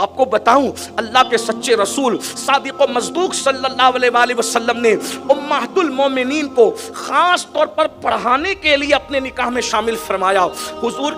آپ کو بتاؤں اللہ کے سچے رسول صادق و مصدوق صلی اللہ علیہ وآلہ وسلم نے امہات المومنین کو خاص طور پر پڑھانے کے لیے اپنے نکاح میں شامل فرمایا. حضور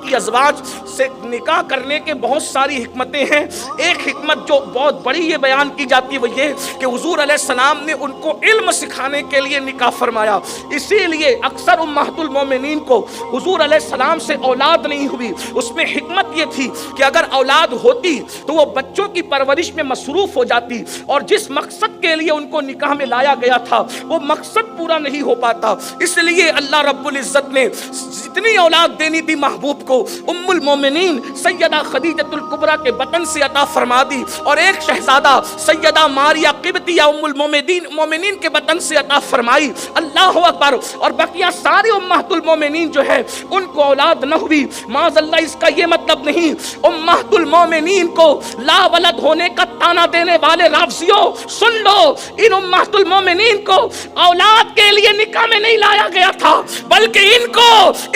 کی ازواج سے نکاح کرنے کے بہت ساری حکمتیں ہیں. ایک حکمت جو بہت بڑی یہ بیان کی جاتی ہے وہ یہ کہ حضور علیہ السلام نے ان کو علم سکھانے کے لیے نکاح فرمایا. اسی لیے اکثر امہات المومنین کو حضور علیہ السلام سے اولاد نہیں ہوئی. اس میں حکمت یہ تھی کہ اگر اولاد ہوتی تو وہ بچوں کی پرورش میں مصروف ہو جاتی اور جس مقصد کے لیے ان کو نکاح میں لایا گیا تھا وہ مقصد پورا نہیں ہو پاتا. اس لیے اللہ رب العزت نے جتنی اولاد دینی تھی محبوب کو ام المومنین سیدہ خدیجۃ الکبریٰ کے بطن سے عطا فرما دی اور ایک شہزادہ سیدہ ماریہ قبطیہ ام المومنین کے بطن سے عطا فرمائی. اللہ اکبر. اور بقیہ ساری امہات المومنین جو ہے ان کو اولاد نہ ہوئی. معاذ اللہ اس کا یہ مطلب نہیں امہات المومنین کو لا ولد ہونے کا تانا دینے والے رافضیوں سن لو, ان امہات المومنین کو اولاد کے لیے نکاح میں نہیں لایا گیا تھا بلکہ ان کو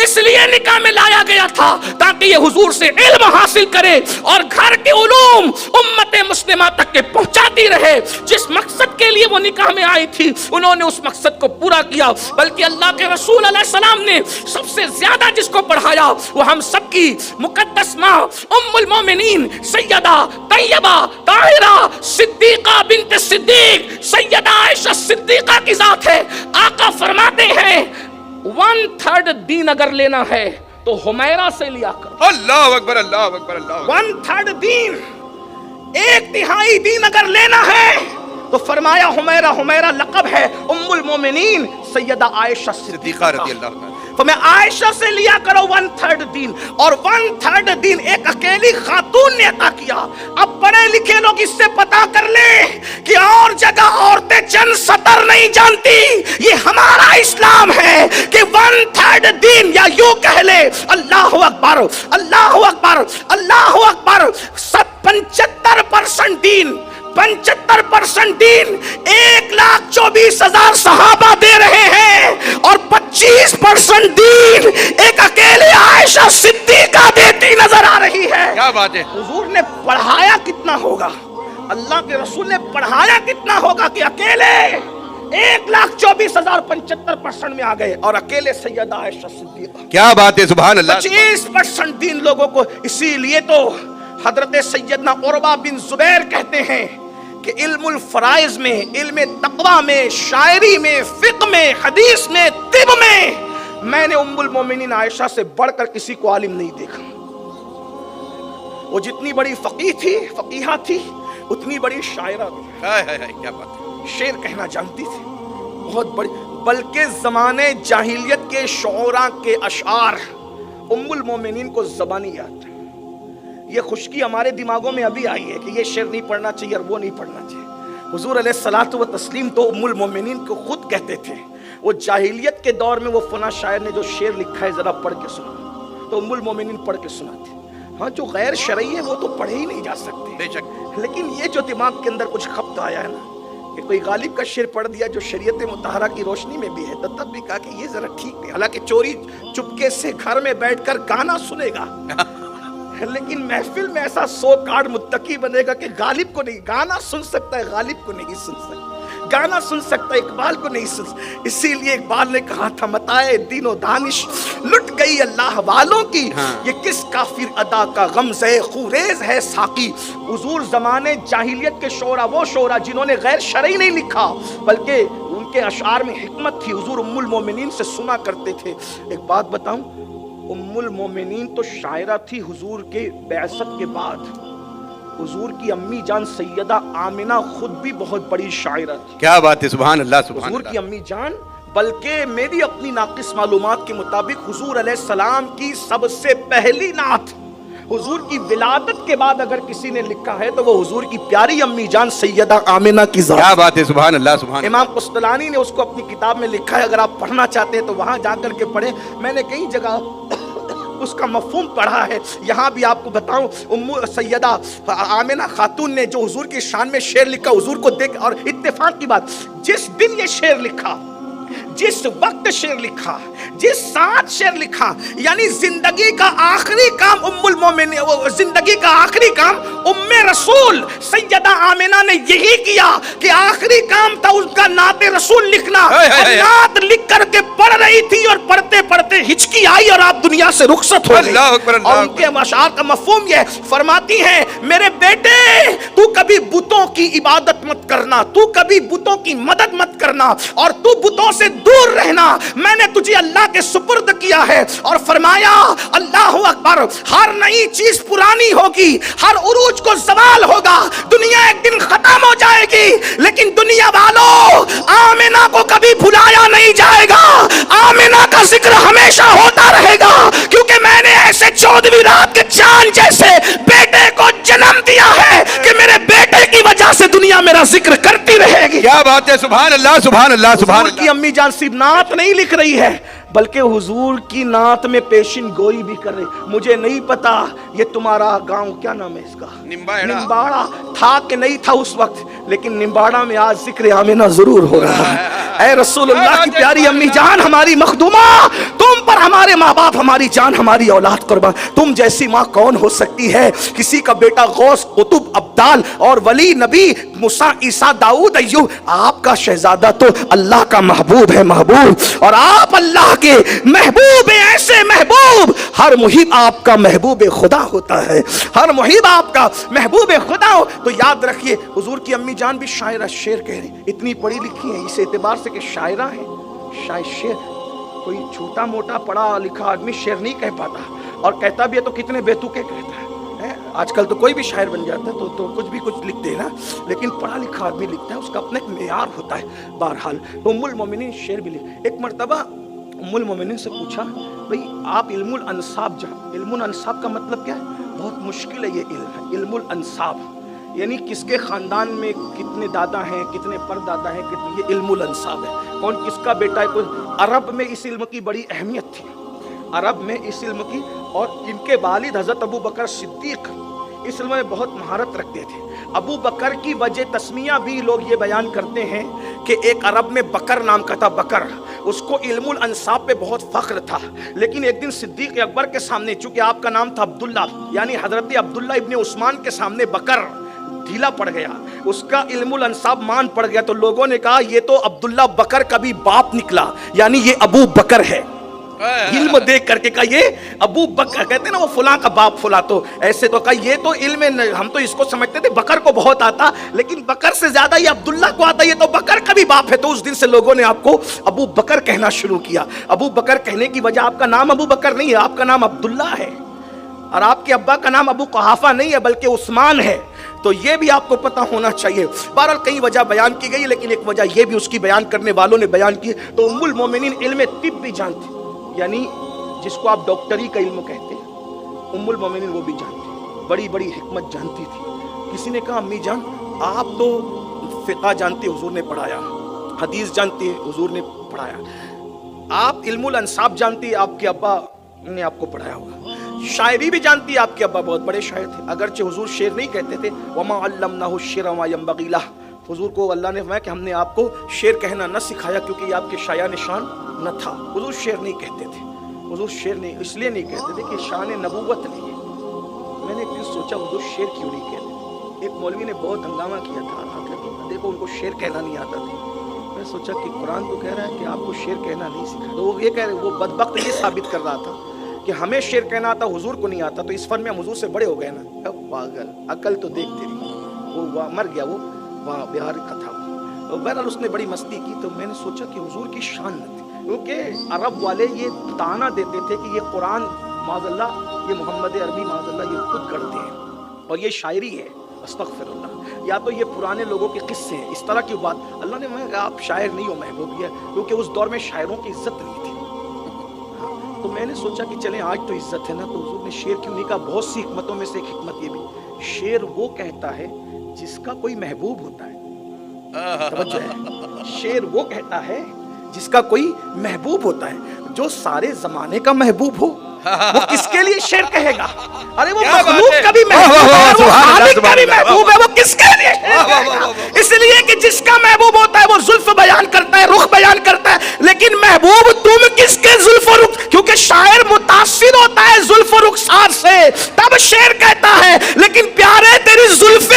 اس لیے نکاح میں لایا گیا تھا تاکہ یہ حضور سے علم حاصل کرے اور گھر کے علوم امت مسلمہ تک کے پہنچاتی رہے. جس مقصد کے لیے وہ نکاح میں آئی تھی انہوں نے اس مقصد کو پورا کیا. بلکہ اللہ کے رسول علیہ السلام نے سب سے زیادہ جس کو پڑھایا وہ ہم سب کی مقدس ماں ام المومنین سیدہ طیبہ طاہرہ صدیقہ بنت صدیق سیدہ عائشہ صدیقہ کی ذات ہے. آقا فرماتے ہیں 1/3 دین اگر لینا ہے تو حمیرہ سے لیا کرو. اللہ اکبر اللہ اکبر اللہ. 1/3 دین, 1/3 دین اگر لینا ہے تو فرمایا حمیرہ لقب ہے ام المومنین سیدہ عائشہ صدیقہ رضی اللہ عنہ. تو میں عائشہ سے لیا کرو 1/3 دین, اور 1/3 دین ایک اکیلی خاتون نے عطا کیا. اب پڑھے لکھے لوگ اس سے پتا کر لیں کہ اور جگہ عورتیں چند سطر نہیں جانتی, یہ ہمارا اسلام ہے کہ 1/3 دین, یا یوں کہہ لے اللہ اکبر اللہ اکبر اللہ اکبر, 75% دین 75% دین 1,24,000 صحابہ دے رہے ہیں اور 25% دین ایک اکیلے عائشہ صدیقہ دیتی نظر آ رہی ہے. کیا بات ہے. حضور نے پڑھایا کتنا ہوگا, اللہ کے رسول نے پڑھایا کتنا ہوگا کہ اکیلے 1,24,000 75% میں آ گئے اور اکیلے سیدہ عائشہ صدیقہ. کیا بات ہے سبحان اللہ. 25% دین لوگوں کو. اسی لیے تو حضرت سیدنا عروہ بن زبیر کہتے ہیں کہ علم الفرائض میں, علم تقوی میں, شاعری میں, فقہ میں, حدیث میں, طب میں نے ام المومنین عائشہ سے بڑھ کر کسی کو عالم نہیں دیکھا. وہ جتنی بڑی فقیہہ تھی اتنی بڑی شاعرہ بھی. کیا بات ہے. شعر کہنا جانتی تھی بہت بڑی. بلکہ زمانے جاہلیت کے شعراء کے اشعار ام المومنین کو زبانی یاد ہے. یہ خشکی ہمارے دماغوں میں ابھی آئی ہے کہ یہ شعر نہیں پڑھنا چاہیے اور وہ نہیں پڑھنا چاہیے. حضور علیہ الصلوۃ والتسلیم تو ام المومنین کو خود کہتے تھے, وہ جاہلیت کے دور میں وہ فلاں شاعر نے جو شعر لکھا ہے ذرا پڑھ کے سنا, تو ام المومنین پڑھ کے سناتے. ہاں جو غیر شرعی ہے وہ تو پڑھے ہی نہیں جا سکتے, بے شک. لیکن یہ جو دماغ کے اندر کچھ خبط آیا ہے نا کہ کوئی غالب کا شعر پڑھ دیا جو شریعت مطہرہ کی روشنی میں بھی ہے, تو تب بھی کہا کہ یہ ذرا ٹھیک نہیں. حالانکہ چوری چپکے سے گھر میں بیٹھ کر گانا سنے گا لیکن محفل میں ایسا 100 کارڈ متقی بنے گا کہ غالب کو نہیں گانا سن سکتا ہے, غالب کو نہیں سن سکتا, گانا سن سکتا ہے, اقبال کو نہیں سن سکتا. اسی لیے اقبال نے کہا تھا متائے دین و دانش لٹ گئی اللہ والوں کی, یہ کس کافر ادا کا غمزہ خوریز ہے ساقی. حضور زمانے جاہلیت کے شعراء, وہ شعراء جنہوں نے غیر شرعی نہیں لکھا بلکہ ان کے اشعار میں حکمت تھی, حضور ام المومنین سے سنا کرتے تھے. ایک بات بتاؤں, ام المومنین تو شاعرہ تھی. حضور کے بعثت کے بعد حضور کی امی جان سیدہ آمنہ خود بھی بہت بڑی شاعرہ تھی. کیا بات ہے سبحان اللہ سبحان حضور اللہ. کی امی جان, بلکہ میری اپنی ناقص معلومات کے مطابق حضور علیہ السلام کی سب سے پہلی نعت حضور کی ولادت کے بعد اگر کسی نے لکھا ہے تو وہ حضور کی پیاری امی جان سیدہ آمنہ کی ذات. کیا بات ہے سبحان اللہ سبحان اللہ. امام قسطلانی نے اس کو اپنی کتاب میں لکھا ہے, اگر آپ پڑھنا چاہتے ہیں تو وہاں جا کر کے پڑھیں. میں نے کئی جگہ اس کا مفہوم پڑھا ہے, یہاں بھی آپ کو بتاؤں. سیدہ آمنہ خاتون نے جو حضور کی شان میں شعر لکھا, حضور کو دیکھ, اور اتفاق کی بات جس دن یہ شعر لکھا, جس وقت شعر لکھا, جس ساتھ شعر لکھا, یعنی زندگی کا آخری کام ام المومنین, زندگی کا آخری کام रसूल सैयदा आमिना ने यही किया कि आखिरी काम था उसका नाते रसूल लिखना। और नात लिख करके पढ़ रही थी और पढ़ते पढ़ते हिचकी आई और आप दुनिया से रुखसत हो गई। और उनके अशार का मफहूम ये फरमाती हैं, मेरे बेटे तू कभी बुतों की इबादत मत करना, तू कभी बुतों की मदद मत करना, और तू बुतों से दूर रहना। मैंने तुझे अल्लाह के सुपुर्द किया है। और फरमाया अल्लाह अकबर, हर नई चीज पुरानी होगी, हर उरूज को ज़वाल होगा, दुनिया एक दिन खत्म हो जाएगी, लेकिन दुनिया वालों आमिना को कभी भुलाया नहीं जाएगा। आमिना का जिक्र हमेशा होता रहेगा, क्योंकि मैंने ऐसे 14वीं रात के चांद जैसे बेटे को जन्म दिया है कि मेरे बेटे की वजह से दुनिया मेरा जिक्र करती रहेगी। क्या बात है, सुभान अल्लाह, सुभान अल्लाह, सुभान की अम्मी जान सिर्फ नात नहीं लिख रही है, बल्कि हुजूर की नात में पेशिन गोई भी कर रही। मुझे नहीं पता ये तुम्हारा गांव क्या नाम है इसका, निम्बाड़ा था कि नहीं था उस वक्त, लेकिन निम्बाड़ा में आज जिक्र आमिना जरूर हो रहा है। ऐ रसूलुल्लाह की प्यारी अम्मी जान, हमारी मखदूमा, तुम पर हमारे माँ बाप, हमारी जान, हमारी औलाद कुर्बान। तुम जैसी माँ कौन हो सकती है? किसी का बेटा गौस, कुतुब, अब्दाल और वली, नबी, मूसा, ईसा, दाऊद, अय्यूब, आपका शहजादा तो अल्लाह का महबूब है, महबूब। और आप अल्लाह के महबूब, ऐसे महबूब, हर मुहिब आपका महबूब खुदा होता है, हर मुहिब आपका महबूब खुदा हो। तो याद रखिए, हुजूर की अम्मी जान भी शायरा, शेर कह रही, इतनी पढ़ी लिखी है इस एतबार से कि शायरा है, शायद शेर। कोई छोटा मोटा पढ़ा लिखा आदमी शेर नहीं कह पाता, और कहता भी है तो कितने बेतुके कहता है। आजकल तो कोई भी शायर बन जाता है, तो कुछ भी कुछ लिखते हैं ना, लेकिन पढ़ा लिखा आदमी लिखता है, उसका अपना एक मेयार होता है। बहरहाल तो उम्मुल मोमिनीन शेर भी लिख। एक मर्तबा उम्मुल मोमिनीन से पूछा, भाई आप इल्मुल अंसाब जान, इल्मुल अंसाब का मतलब क्या है? बहुत मुश्किल है ये इल्म है, इल्मुल अंसाब, यानी किसके खानदान में कितने दादा हैं, कितने परदादा हैं, कितने, ये इल्मुल अंसाब है। कौन किसका बेटा है। कोई अरब में इस इल्म की बड़ी अहमियत थी, अरब में इस इल्म की, और इनके वालिद हज़रत अबू बकर सिद्दीक इस इल्म में बहुत महारत रखते थे। अबू बकर की वजह तस्मिया भी लोग ये बयान करते हैं कि एक अरब में बकर नाम का था, बकर, उसको इल्मुल अंसाब पे बहुत फख्र था। लेकिन एक दिन सिद्दीक अकबर के सामने, चूंकि आपका नाम था अब्दुल्ला, यानी हजरत अब्दुल्ला इब्ने उस्मान के सामने बकर ढीला पड़ गया, उसका इल्मुल अंसाब मान पड़ गया, तो लोगों ने कहा ये तो अब्दुल्ला बकर का भी बाप निकला, यानी ये अबू बकर है। इल्म देख करके कहा ये अबू बकर, कहते हैं ना वो फुला का बाप फुला, तो ऐसे तो कहा ये तो इल्म, हम तो इसको समझते थे बकर को बहुत आता, लेकिन बकर से ज्यादा ये अब्दुल्ला को आता, ये तो बकर का भी बाप है। तो उस दिन से लोगों ने आपको अबू बकर कहना शुरू किया। अबू बकर कहने की वजह आपका नाम अबू बकर नहीं है, आपका नाम अब्दुल्ला है, और आपके अब्बा का नाम अबू कुहाफा नहीं है बल्कि उस्मान है। तो ये भी आपको पता होना चाहिए। बहरहाल कई वजह बयान की गई, लेकिन एक वजह ये भी उसकी बयान करने वालों ने बयान की। तो उम्मुल मोमिनीन इल्म तिब भी जानती, यानी जिसको आप डॉक्टरी का इल्म कहते हैं, उम्मुल मोमिनीन वो भी जानती, बड़ी बड़ी हिकमत जानती थी। किसी ने कहा अम्मी जान आप तो फ़िक़्ह जानती, हुजूर ने पढ़ाया, हदीस जानती है, हुजूर ने पढ़ाया, आप इल्मुल अंसाब जानती, आपके अब्बा ने आपको पढ़ाया होगा, शायरी भी जानती है, आपके अब्बा बहुत बड़े शायर थे, अगरचे हुजूर शेर नहीं कहते थे, वमा अल्लमनाहु शिर वमा यंबगी लह, हुजूर को अल्लाह ने फरमाया कि हमने आपको शेर कहना न सिखाया क्योंकि आपके शाया निशान न था। हुजूर शेर नहीं कहते थे, हुजूर शेर नहीं इसलिए नहीं कहते थे कि शान नबूवत नहीं है। मैंने एक दिन सोचा हुजूर शेर क्यों नहीं कहते। एक मौलवी ने बहुत हंगामा किया था, देखो उनको शेर कहना नहीं आता था। मैं सोचा कि कुरान तो कह रहा है कि आपको शेर कहना नहीं सिखा, तो वो ये कह रहे, वो बदबख्त ये साबित कर रहा था कि हमें शेर कहना आता, हुजूर को नहीं आता, तो इस फन में हम हुजूर से बड़े हो गए ना। पागल, अकल तो देखते रही, वो मर गया, वो वहाँ बिहार का था। तो बहरहाल उसने बड़ी मस्ती की, तो मैंने सोचा कि हुजूर की शान न थी, क्योंकि अरब वाले ये ताना देते थे कि ये कुरान माज़अल्लाह, ये मोहम्मद अरबी माज़अल्लाह ये खुद करते हैं और ये शायरी है, अस्तग़फिरुल्लाह, या तो ये पुराने लोगों के किस्से हैं, इस तरह की बात। अल्लाह ने कहा आप शायर नहीं हो महबूब, ये क्योंकि उस दौर में शायरों की इज्जत नहीं थी। तो मैंने सोचा कि चलें आज तो इज्जत है ना, तो हुजूर ने शेर क्यों नहीं कहा। बहुत सी हिकमतों में से एक हिकमत ये भी, शेर वो कहता है जिसका कोई महबूब होता है। समझ है, शेर वो कहता है जिसका कोई महबूब होता है। जो सारे जमाने का महबूब हो वो किसके लिए शेर कहेगा? अरे वो मखलूक का भी महबूब है, वो खालिक का भी महबूब है, वो किसके लिए शेर कहेगा? इसलिए कि जिसका महबूब होता है वो जुल्फ बयान करता है, रुख बयान करता है, लेकिन महबूब तुम किसके जुल्फ और रुख? क्योंकि शायर मुतासिर होता है जुल्फ और रुखसार से, तब शेर कहता है, लेकिन प्यारे तेरी जुल्फ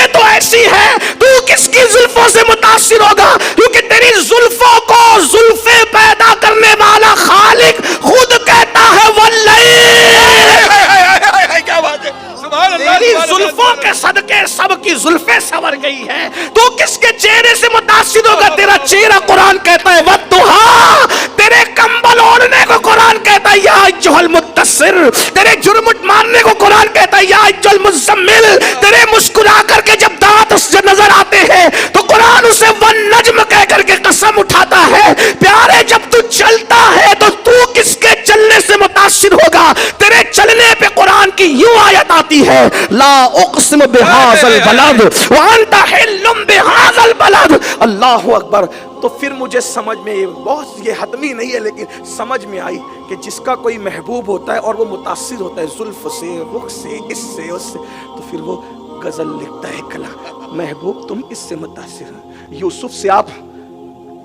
जुल्फों के सदके सबकी जुल्फें संवर गई है। तू किसके चेहरे से मुतासिर होगा? तेरा चेहरा कुरान कहता है वद्दुहा, तेरे कंबल ओढ़ने को कुरान कहता है या अय्युहल मुद्दस्सिर, तेरे जुर्मुट मारने को कुरान कहता है या अय्युहल मुज़म्मिल, तेरे मुस्कुरा करके जब दांत नजर आते हैं तो कुरान उसे वन नज्म कह करके कसम उठाता है। प्यारे जब तू चलता है तो तू किसके चलने से मुतासिर होगा? तेरे चलने पे कुरान की यूं आयत आती है, ला उक़सिमु बिहाज़ल बलद व अंता हिल्लुम बिहाज़ल बलद। अल्लाहु अकबर। तो फिर मुझे समझ में, बहुत ये हतमी नहीं है लेकिन समझ में आई कि जिसका कोई महबूब होता है और वो मुतासिर होता है जुल्फ से, रुख से, इससे उससे, तो फिर वो गजल लिखता है, कला, महबूब तुम इससे मुतासिर हो। यूसुफ से आप,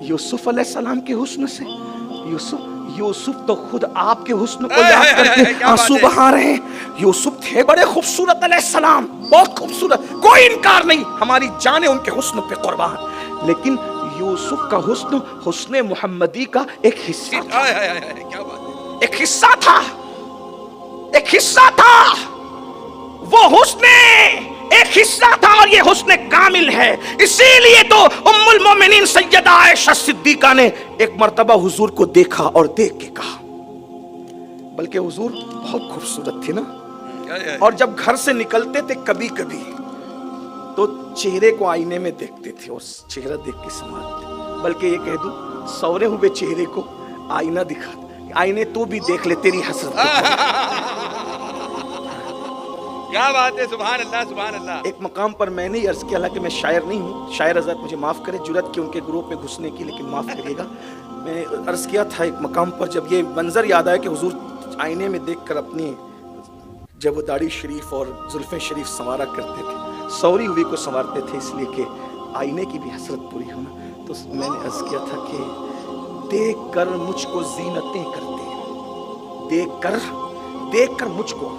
यूसुफ अलैहिस्सलाम के हुस्न से, यूसुफ तो खुद आपके हुस्न को याद करके आंसू बहा रहे हैं। यूसुफ थे बड़े खूबसूरत अलैहिस्सलाम, बहुत खूबसूरत, कोई इनकार नहीं, हमारी जाने उनके हुस्न पे कुर्बान। लेकिन यूसुफ का हुस्न, हुस्ने मुहम्मदी का एक हिस्सा था, एक हिस्सा था, एक हिस्सा था, वो हुस्ने एक हिस्सा था और ये हुस्ने कामिल है। इसीलिए तो उम्मुल मोमिनीन सैयदा आयशा सिद्दीका ने एक मर्तबा हुजूर को देखा और देख के कहा, बल्कि हुजूर बहुत खूबसूरत थी ना, और जब घर से निकलते थे कभी कभी तो चेहरे को आईने में देखते थे और चेहरा देख के संभालते, बल्कि ये कह दूं सवरे हुए चेहरे को आईना दिखाते, आईने तू भी देख ले तेरी हसरत। क्या बात है, सुभान अल्लाह सुभान अल्लाह। एक मकाम पर मैंने ही अर्ज किया, हालांकि मैं शायर नहीं हूँ, शायर हज़रत मुझे माफ़ करे जुर्रत की उनके ग्रुप में घुसने की, लेकिन माफ़ करिएगा, मैंने अर्ज किया था एक मकाम पर, जब ये मंजर याद आया कि हुजूर आईने में देखकर अपनी, जब वो दाढ़ी शरीफ और जुल्फ़ें शरीफ संवारा करते थे, सौरी हुई को संवारते थे इसलिए कि आईने की भी हसरत पूरी होना, तो मैंने अर्ज किया था कि देख कर मुझको ज़ीनतें करते, देख कर मुझको,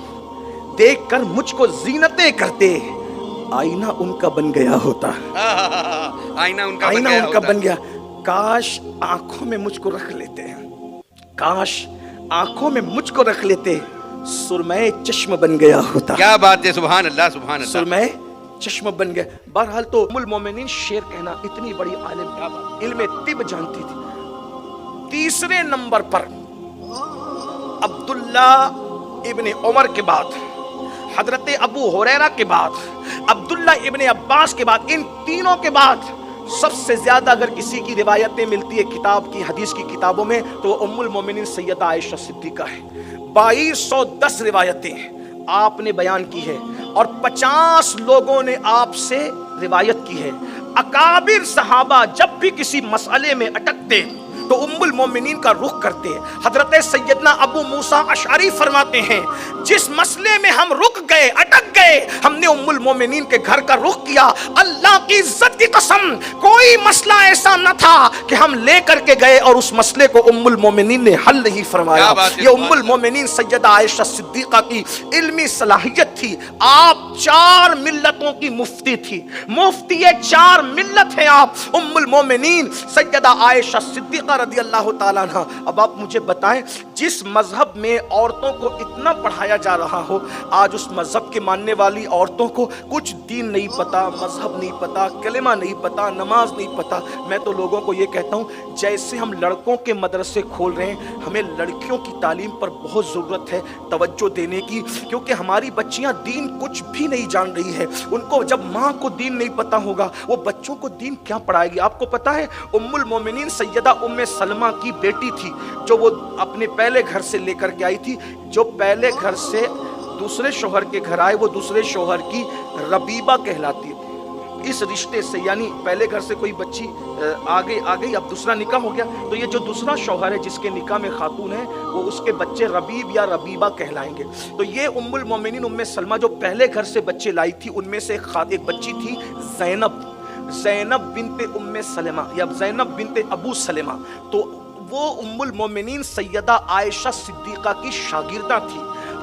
देख कर मुझको ज़ीनतें करते, आईना उनका बन गया होता, आईना उनका बन गया। काश आंखों में मुझको रख लेते हैं, काश आंखों में मुझको रख लेते, सुरमई चश्म बन गया होता। क्या बात है, सुभान अल्लाह सुभान अल्लाह। सुरमई चश्म बन गया। बहरहाल तो उम्मुल मोमिनीन शेर कहना, इतनी बड़ी आलिम, इल्मे तिब जानती थी। तीसरे नंबर पर अब्दुल्ला इब्ने उमर के बाद, हजरत अबू हुरैरा के बाद, अब्दुल्ला इब्ने अब्बास के बाद, इन तीनों के बाद सबसे ज्यादा अगर किसी की रिवायतें मिलती है किताब की, हदीस की किताबों में, तो उम्मुल मोमिनीन सैयदा आयशा सिद्दीका है। 2210 रिवायतें आपने बयान की है और 50 लोगों ने आपसे रिवायत की है। अकाबिर सहाबा जब भी किसी मसले में अटकते तो उम्मुल मोमिनीन का रुख करते हैं। हजरत सैयदना अबू मूसा अशअरी फरमाते हैं, जिस मसले में हम रुक गए, अटक गए, हमने उम्मुल मोमिनीन के घर का रुख किया। अल्लाह की इज्जत की कसम, कोई मसला ऐसा न था कि हम ले करके गए और उस मसले को उम्मुल मोमिनीन ने हल नहीं फरमाया। ये उम्मुल मोमिनीन सैयदा आयशा सिद्दीका की इल्मी सलाहियत थी। आप 4 मिल्लतों की मुफ्ती थी, मुफ्ती 4 मिल्लत हैं आप, उम्मुल मोमिनीन सैयदा आयशा सिद्दीका रज़ी अल्लाह ताला अन्हा। अब आप मुझे बताएं, जिस मजहब में औरतों को इतना पढ़ाया जा रहा हो, आज उस मजहब के मानने वाली औरतों को कुछ दीन नहीं पता, मजहब नहीं पता, कलेमा नहीं पता, नमाज नहीं पता। मैं तो लोगों को ये कहता हूँ, जैसे हम लड़कों के मदरसे खोल रहे हैं, हमें लड़कियों की तालीम पर बहुत ज़रूरत है तवज्जो देने की, क्योंकि हमारी बच्चियाँ दीन कुछ भी नहीं जान रही है। उनको जब माँ को दीन नहीं पता होगा, वो बच्चों को दीन क्या पढ़ाएगी? आपको पता है, उम्मुल मोमिनीन सैयदा उम्मे सलमा की बेटी थी, जो वो अपने पहले घर से लेकर के आई थी। जो पहले घर से दूसरे शौहर के घर आए, वो दूसरे शौहर की रबीबा कहलाती थी। इस रिश्ते से, यानी पहले घर से कोई बच्ची आ गई, अब दूसरा निकाह हो गया, तो ये जो दूसरा शौहर है जिसके निकाह में खातून है, वो उसके बच्चे रबीब या रबीबा कहलाएंगे। तो ये उम्मुल मोमिनीन उम्मे सलमा जो पहले घर से बच्चे लाई थी, उनमें से एक बच्ची थी ज़ैनब बिनते उम्मे सलमा या ज़ैनब बिनते अबू सलमा। तो वो उम्मुल मोमिनीन सैयदा आयशा सिद्दीका की शागिर्दा थी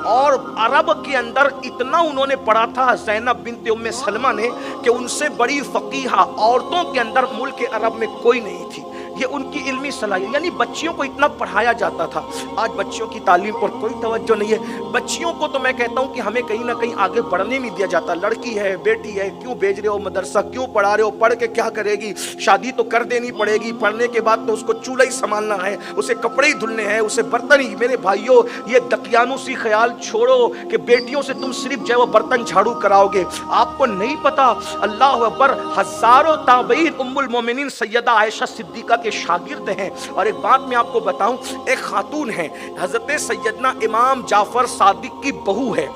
और अरब के अंदर इतना उन्होंने पढ़ा था ज़ैनब बिनते उम्मे सलमा ने कि उनसे बड़ी फ़कीहा औरतों के अंदर मुल्क अरब में कोई नहीं थी। یہ ان کی علمی صلاحیت، یعنی بچیوں کو اتنا پڑھایا جاتا تھا. آج بچیوں کی تعلیم پر کوئی توجہ نہیں ہے. بچیوں کو تو میں کہتا ہوں کہ ہمیں کہیں نہ کہیں آگے بڑھنے نہیں دیا جاتا. لڑکی ہے، بیٹی ہے، کیوں بھیج رہے ہو مدرسہ، کیوں پڑھا رہے ہو، پڑھ کے کیا کرے گی، شادی تو کر دینی پڑے گی، پڑھنے کے بعد تو اس کو چولہا ہی سنبھالنا ہے، اسے کپڑے ہی دھلنے ہیں، اسے برتن ہی. میرے بھائیوں، یہ دقیانوسی خیال چھوڑو کہ بیٹیوں سے تم صرف جو ہے وہ برتن جھاڑو کراؤ گے. آپ کو نہیں پتا اللہ اکبر ہزاروں تابعین ام المومنین سیدہ عائشہ صدیقہ کے شاگرد ہیں. اور ایک بات میں آپ کو بتاؤں، ایک خاتون ہے حضرت سیدنا امام جعفر صادق کی بہو ہے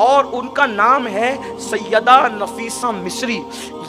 اور ان کا نام ہے سیدہ نفیسہ مصری.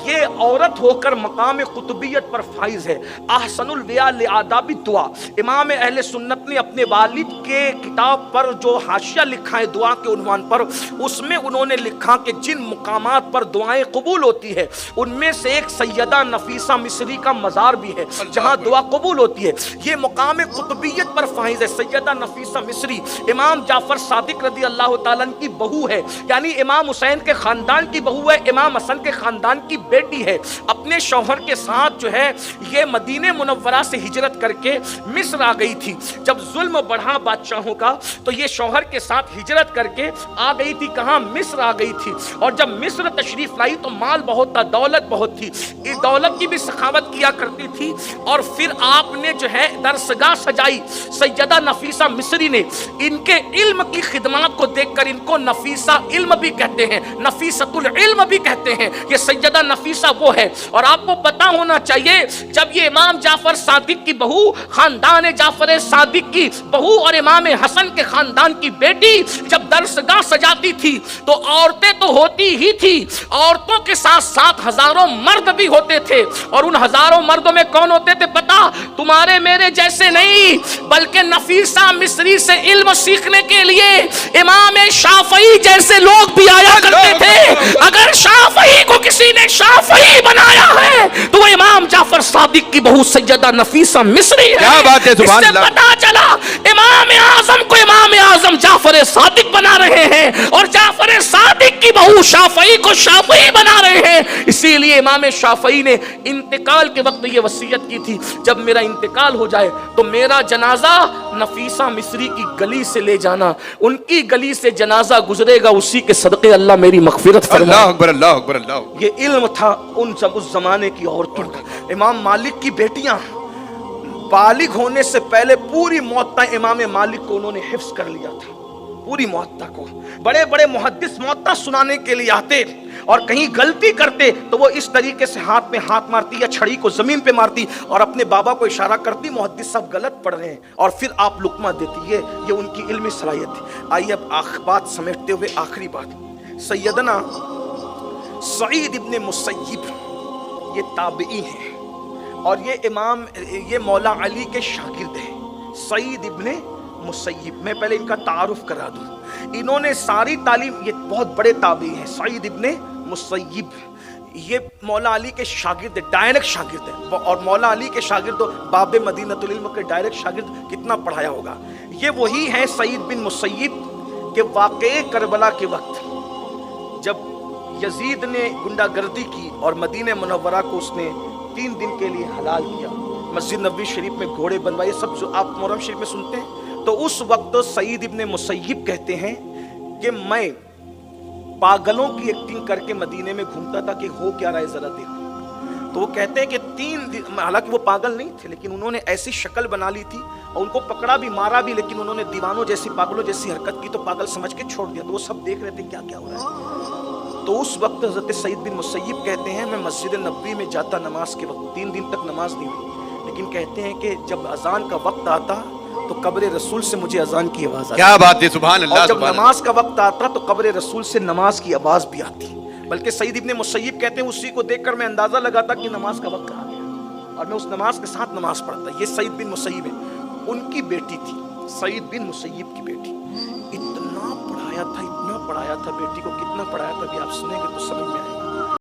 یہ عورت ہو کر مقام قطبیت پر فائز ہے. احسن الویا لآداب الدعا، امام اہل سنت نے اپنے والد کے کتاب پر جو حاشیہ لکھا ہے دعا کے عنوان پر، اس میں انہوں نے لکھا کہ جن مقامات پر دعائیں قبول ہوتی ہے ان میں سے ایک سیدہ نفیسہ مصری کا مزار بھی ہے جہاں دعا قبول ہوتی ہے. یہ مقام قطبیت پر فائز ہے. سیدہ نفیسہ مصری امام جعفر صادق رضی اللہ تعالیٰ کی بہو ہے، یعنی امام حسین کے خاندان کی بہو ہے، امام حسن کے خاندان کی بیٹی ہے. اپنے شوہر کے ساتھ جو ہے یہ مدینہ منورہ سے ہجرت کر کے مصر آ گئی تھی. جب ظلم بڑھا بادشاہوں کا تو یہ شوہر کے ساتھ ہجرت کر کے آ گئی تھی. کہاں؟ مصر آ گئی تھی. اور جب مصر تشریف لائی تو مال بہت تھا، دولت بہت تھی. اس دولت کی بھی سخاوت کیا کرتی تھی. اور پھر آپ نے جو ہے درسگاہ سجائی. سیدہ نفیسہ مصری نے ان کے علم کی خدمات کو دیکھ کر ان کو نفیسہ علم بھی کہتے ہیں، نفیسۃ العلم بھی کہتے ہیں. یہ سیدہ نفیسہ وہ ہے. اور آپ کو پتا ہونا چاہیے جب یہ امام جعفر صادق کی بہو، خاندان جعفر صادق کی بہو اور امام حسن کے خاندان کی بیٹی جب درسگاہ سجاتی تھی تو عورتیں تو ہوتی ہی تھی، عورتوں کے ساتھ ساتھ ہزاروں مرد بھی ہوتے تھے. اور ان ہزاروں مردوں میں کون ہوتے تھے پتا؟ تمہارے میرے جیسے نہیں، بلکہ نفیسہ مصری سے علم سیکھنے کے لیے امام شافعی جیسے لوگ بھی آیا کرتے تھے. اگر شافعی کو کسی نے شافعی بنایا ہے تو وہ امام جعفر صادق کی بہو سیدہ نفیسہ مصری ہے. کیا بات ہے، سبحان اللہ. اس سے پتا چلا امام اعظم کو امام اعظم جعفر صادق بنا رہے ہیں اور جعفر صادق کی بہو شافعی کو شافعی بنا رہے ہیں. اسی لیے امام شافعی نے انتقال کے وقت یہ وصیت کی تھی، جب میرا انتقال ہو جائے تو میرا جنازہ نفیسہ مصری کی گلی سے لے جانا. ان کی گلی سے جنازہ گزرے گا، اسی کے صدقے اللہ میری مغفرت فرمائے. اللہ اکبر، اللہ اکبر، اللہ. یہ علم تھا اس زمانے کی عورتوں کا. امام مالک کی بیٹیاں بالغ ہونے سے پہلے پوری موطا امام مالک کو انہوں نے حفظ کر لیا تھا، پوری موطا کو. بڑے بڑے محدث موطا سنانے کے لیے آتے اور کہیں غلطی کرتے تو وہ اس طریقے سے ہاتھ میں ہاتھ مارتی یا چھڑی کو زمین پہ مارتی اور اپنے بابا کو اشارہ کرتی، محدث صاحب غلط پڑھ رہے ہیں، اور پھر آپ لقمہ دیتی. یہ ان کی علمی صلاحیت تھی. آئیے اب بات سمیٹتے ہوئے آخری بات، سیدنا سعید ابن مسیب یہ تابعی ہیں اور یہ مولا علی کے شاگرد ہیں. سعید ابن مسیب، میں پہلے ان کا تعارف کرا دوں. انہوں نے ساری تعلیم، یہ بہت بڑے تابعی ہیں. سعید ابن مسیب یہ مولا علی کے شاگرد، ڈائریکٹ شاگرد ہیں. اور مولا علی کے شاگرد باب مدینۃ العلم کے ڈائریکٹ شاگرد، کتنا پڑھایا ہوگا. یہ وہی ہیں سعید بن مسیب کہ واقعے کربلا کے وقت جب یزید نے گنڈا گردی کی اور مدینہ منورہ کو اس نے 3 دن کے لیے حلال کیا، مسجد نبوی شریف میں گھوڑے بنوائے، سب جو آپ محرم شریف میں سنتے ہیں، تو اس وقت سعید ابن مسیب کہتے ہیں کہ میں پاگلوں کی ایکٹنگ کر کے مدینے میں گھومتا تھا کہ ہو کیا رہا ہے ذرا دیکھو. تو وہ کہتے ہیں کہ 3 دن، حالانکہ وہ پاگل نہیں تھے لیکن انہوں نے ایسی شکل بنا لی تھی اور ان کو پکڑا بھی، مارا بھی، لیکن انہوں نے دیوانوں جیسی، پاگلوں جیسی حرکت کی تو پاگل سمجھ کے چھوڑ دیا. تو وہ سب دیکھ رہے تھے کیا کیا ہو رہا ہے. تو اس وقت حضرت سعید بن مسیب کہتے ہیں میں مسجد نبوی میں جاتا نماز کے وقت، 3 دن تک نماز نہیں ہوئی، لیکن کہتے ہیں کہ جب اذان کا وقت آتا تو قبر رسول سے مجھے اذان کی آواز آتی. کیا بات ہے، سبحان اللہ. اور جب نماز کا وقت آتا تو قبر رسول سے نماز کی آواز بھی آتی. بلکہ سعید ابن مسیب کہتے ہیں اسی کو دیکھ کر میں اندازہ لگاتا کہ نماز کا وقت آ گیا اور میں اس نماز کے ساتھ نماز پڑھتا. یہ سعید بن مسیب ہے. ان کی بیٹی تھی، سعید بن مسیب کی بیٹی. اتنا پڑھایا تھا بیٹی کو، کتنا پڑھایا تھا ابھی آپ سنیں گے تو سمجھ میں آئے گا.